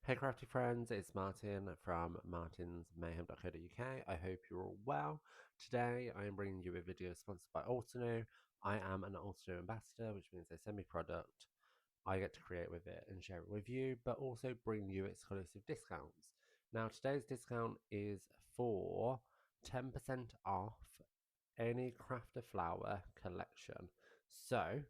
Hey crafty friends, it's Martin from martinsmayhem.co.uk. I hope you're all well. Today I am bringing you a video sponsored by Altenew. I am an Altenew ambassador, which means they send me product. I get to create with it and share it with you, but also bring you exclusive discounts. Now today's discount is for 10% off any crafter flower collection. So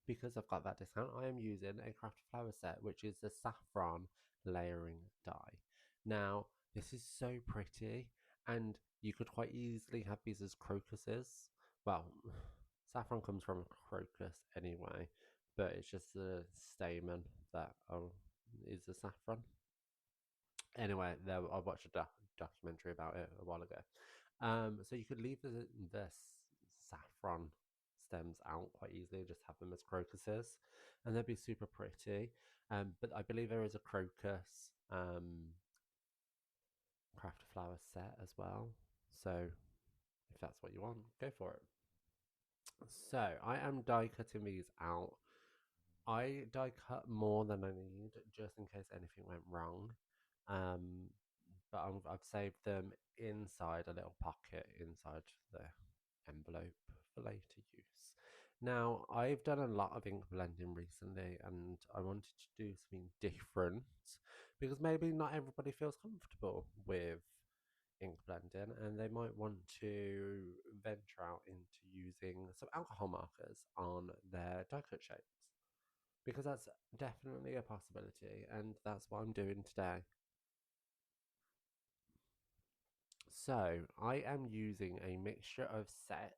because I've got that discount, I am using a crafty flower set, which is the Saffron Layering Die. Now, this is so pretty, and you could quite easily have these as crocuses. Well, saffron comes from a crocus anyway, but it's just the stamen that is the saffron. Anyway, I watched a documentary about it a while ago. So you could leave the saffron stems out quite easily, just have them as crocuses, and they'd be super pretty. But I believe there is a crocus craft flower set as well. So if that's what you want, go for it. So I am die cutting these out. I die cut more than I need just in case anything went wrong. Um, but I've saved them inside a little pocket inside the envelope for later use. Now, I've done a lot of ink blending recently and I wanted to do something different because maybe not everybody feels comfortable with ink blending and they might want to venture out into using some alcohol markers on their die cut shapes because that's definitely a possibility and that's what I'm doing today. So I am using a mixture of sets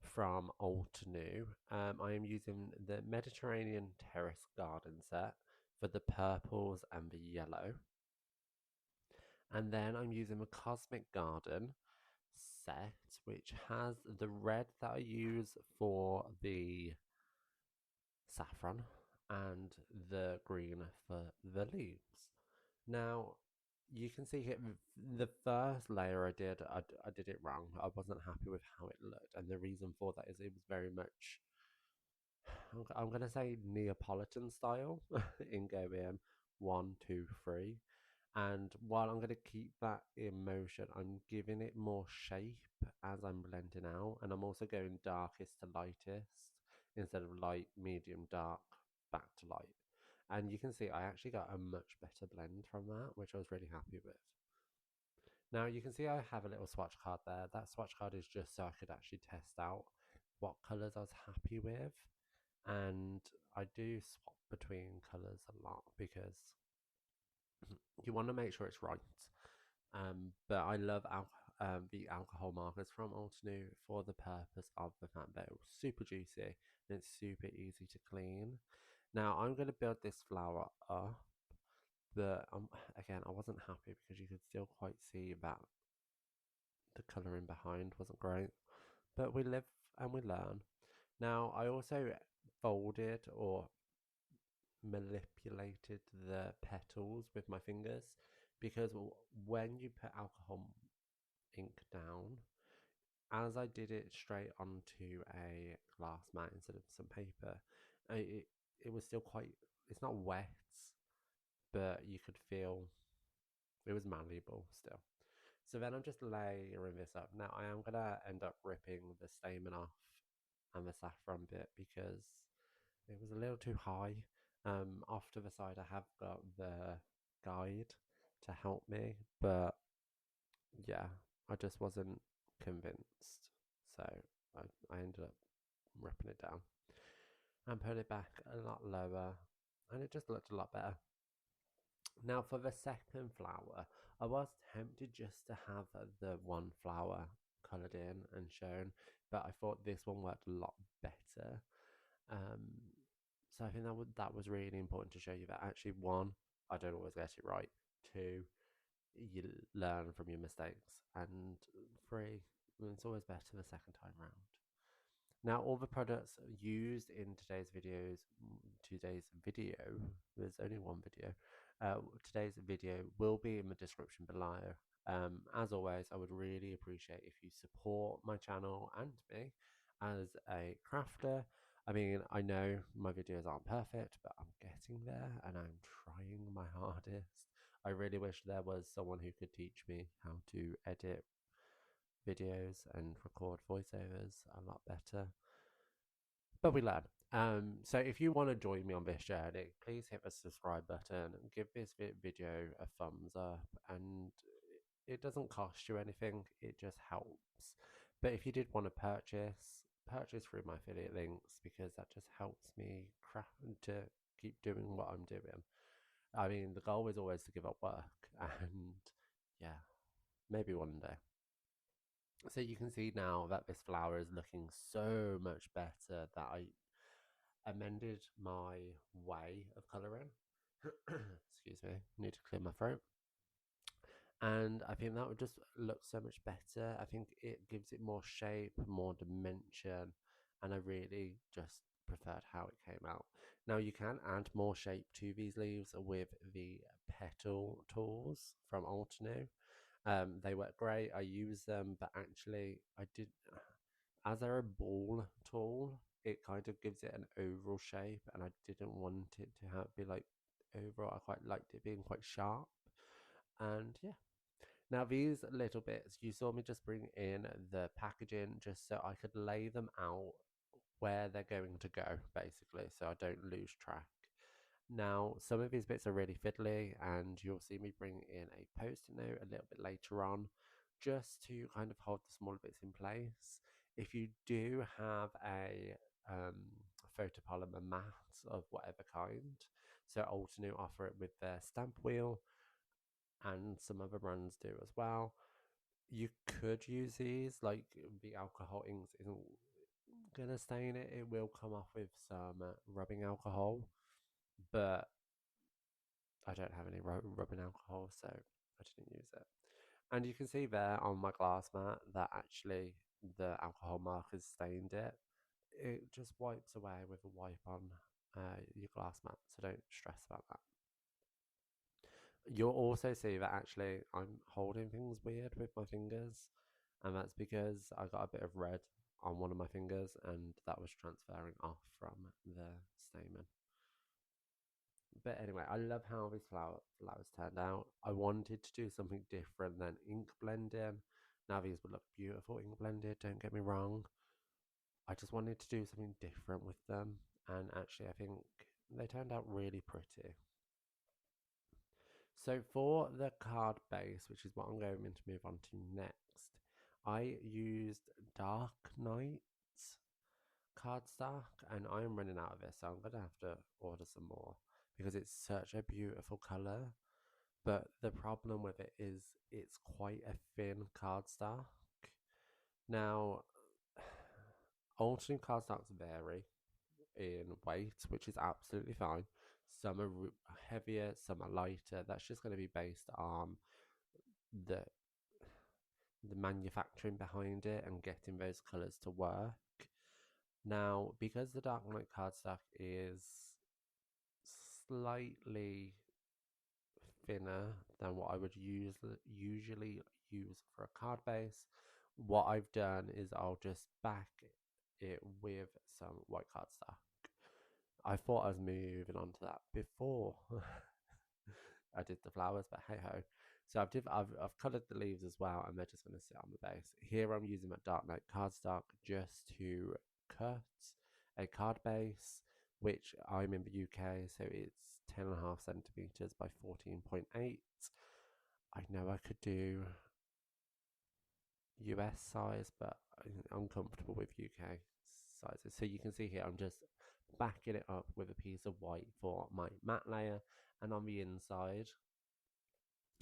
from Altenew. I am using the Mediterranean Terrace Garden set for the purples and the yellow. And then I'm using the Cosmic Garden set, which has the red that I use for the saffron and the green for the leaves. Now, you can see here the first layer I did it wrong. I wasn't happy with how it looked, and the reason for that is it was very much I'm gonna say Neapolitan style in going one, two, three. And while I'm gonna keep that in motion, I'm giving it more shape as I'm blending out, and I'm also going darkest to lightest instead of light, medium, dark, back to light. And you can see I actually got a much better blend from that, which I was really happy with. Now you can see I have a little swatch card there. That swatch card is just so I could actually test out what colours I was happy with. And I do swap between colours a lot because you want to make sure it's right. But I love the alcohol markers from Altenew for the purpose of the fact that it's super juicy and it's super easy to clean. Now I'm going to build this flower up, but again I wasn't happy because you could still quite see that the colouring behind wasn't great. But we live and we learn. Now I also folded or manipulated the petals with my fingers because when you put alcohol ink down, as I did it straight onto a glass mat instead of some paper, it was still quite, it's not wet, but you could feel it was malleable still. So then I'm just layering this up. Now I am gonna end up ripping the stamen off and the saffron bit because it was a little too high. Off to the side I have got the guide to help me, but yeah, I just wasn't convinced. So I ended up ripping it down and put it back a lot lower and it just looked a lot better. Now for the second flower, I was tempted just to have the one flower coloured in and shown, but I thought this one worked a lot better. Um, so I think that was really important to show you that actually one, I don't always get it right. Two, you learn from your mistakes, and three, it's always better the second time round. Now, all the products used in today's video, there's only one video. Today's video will be in the description below. As always, I would really appreciate if you support my channel and me as a crafter. I mean, I know my videos aren't perfect, but I'm getting there and I'm trying my hardest. I really wish there was someone who could teach me how to edit videos and record voiceovers a lot better. But we learn. So if you want to join me on this journey, please hit the subscribe button and give this video a thumbs up. And it doesn't cost you anything, it just helps. But if you did want to purchase through my affiliate links because that just helps me craft to keep doing what I'm doing. I mean, the goal is always to give up work, and yeah, maybe one day. So you can see now that this flower is looking so much better that I amended my way of colouring. Excuse me, need to clear my throat. And I think that would just look so much better. I think it gives it more shape, more dimension, and I really just preferred how it came out. Now you can add more shape to these leaves with the petal tools from Altenew. They work great. I use them, but actually I did, as they're a ball tool, it kind of gives it an oval shape, and I didn't want it to have be like oval. I quite liked it being quite sharp, and yeah. Now these little bits, you saw me just bring in the packaging just so I could lay them out where they're going to go, basically, so I don't lose track. Now, some of these bits are really fiddly, and you'll see me bring in a post-it note a little bit later on, just to kind of hold the smaller bits in place. If you do have a photopolymer mat of whatever kind, so Altenew offer it with their stamp wheel, and some other brands do as well. You could use these, like the alcohol inks isn't gonna stain it, it will come off with some rubbing alcohol, but I don't have any rubbing alcohol, so I didn't use it. And you can see there on my glass mat that actually the alcohol markers stained it. It just wipes away with a wipe on your glass mat, so don't stress about that. You'll also see that actually I'm holding things weird with my fingers, and that's because I got a bit of red on one of my fingers, and that was transferring off from the stamen. But anyway, I love how these flowers turned out. I wanted to do something different than ink blending. Now these would look beautiful ink blended, don't get me wrong. I just wanted to do something different with them, and actually I think they turned out really pretty. So for the card base, which is what I'm going to move on to next, I used Dark Knight's cardstock, and I am running out of it, so I'm going to have to order some more because it's such a beautiful color. But the problem with it is it's quite a thin cardstock. Now, alternate cardstocks vary in weight, which is absolutely fine. Some are heavier, some are lighter. That's just going to be based on the the manufacturing behind it and getting those colors to work. Now, because the Dark Knight cardstock is slightly thinner than what I would usually use for a card base, what I've done is I'll just back it with some white cardstock. I thought I was moving on to that before I did the flowers, but hey ho. So I've coloured the leaves as well, and they're just going to sit on the base. Here I'm using that Dark Knight cardstock just to cut a card base, which I'm in the UK, so it's 10.5 centimeters by 14.8. I know I could do US size, but I'm comfortable with UK sizes. So you can see here, I'm just backing it up with a piece of white for my matte layer, and on the inside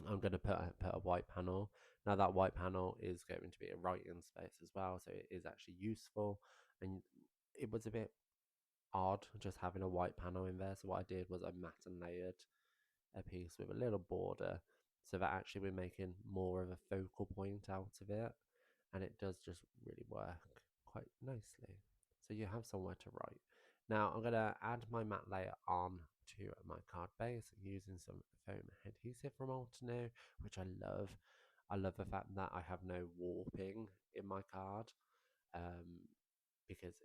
I'm going to put a white panel. Now that white panel is going to be a writing space as well, so it is actually useful. And it was a bit odd just having a white panel in there, so what I did was I matte and layered a piece with a little border, so that actually we're making more of a focal point out of it, and it does just really work quite nicely. So you have somewhere to write. Now I'm going to add my matte layer on to my card base using some foam adhesive from Altenew, which I love. I love the fact that I have no warping in my card, because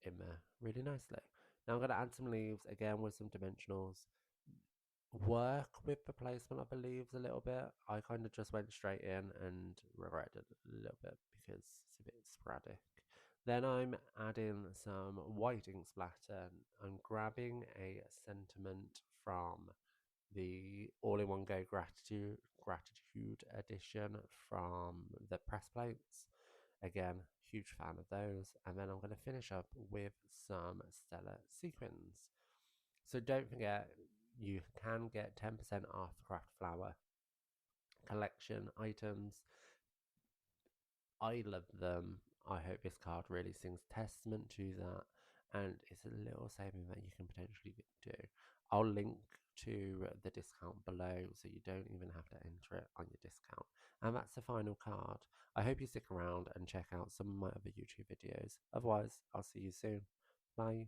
in there really nicely. Now I'm going to add some leaves again with some dimensionals. Work with the placement of the leaves a little bit. I kind of just went straight in and regretted it a little bit because it's a bit sporadic. Then I'm adding some white ink splatter. I'm grabbing a sentiment from the all-in-one go gratitude edition from the press plates. Again, huge fan of those. And then I'm going to finish up with some stellar sequins. So don't forget, you can get 10% off Craft Flower collection items. I love them. I hope this card really sings testament to that, and it's a little saving that you can potentially do. I'll link to the discount below so you don't even have to enter it on your discount. And that's the final card. I hope you stick around and check out some of my other YouTube videos. Otherwise, I'll see you soon. Bye.